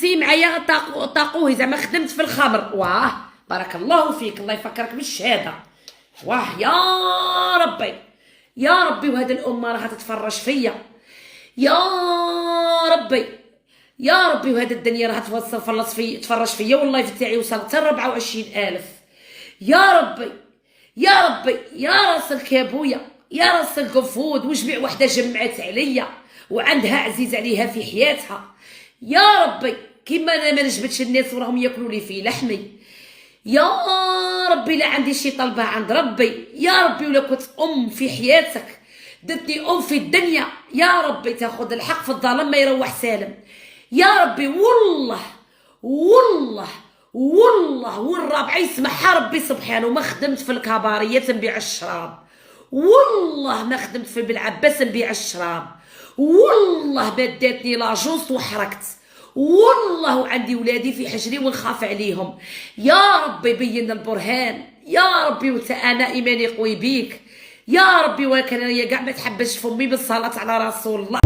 سي معايا طاقوه زعما خدمت في الخمر. واه بارك الله فيك، الله يفكرك بالشهاده. واه يا ربي يا ربي، وهذا الامه راها تتفرج فيا يا ربي يا ربي، وهذا الدنيا راها تفرج فيا والله تاعي وصل حتى 24,000. يا ربي يا ربي يا راس الكابويا يا راس القفود، وجميع وحده جمعت عليا وعندها عزيز عليها في حياتها. يا ربي كيما انا ما نجبدش الناس وراهم ياكلوا لي في لحمي. يا ربي لا عندي شي طلبه عند ربي. يا ربي ولا كنت ام في حياتك درتني ام في الدنيا. يا ربي تاخذ الحق في الظلام ما يروح سالم. يا ربي والله والله والله والرابعه يسمحها ربي سبحانه، ما خدمت في الكباريات نبيع الشراب، والله ما خدمت في بالعباس نبيع الشراب، والله ما داتني لاجوز وحركت، والله وعندي ولادي في حجري ونخاف عليهم. يا ربي بين البرهان يا ربي، وانت انا ايماني قوي بيك يا ربي، ولكن انا كاع ما تحبش فمي بالصلاه على رسول الله.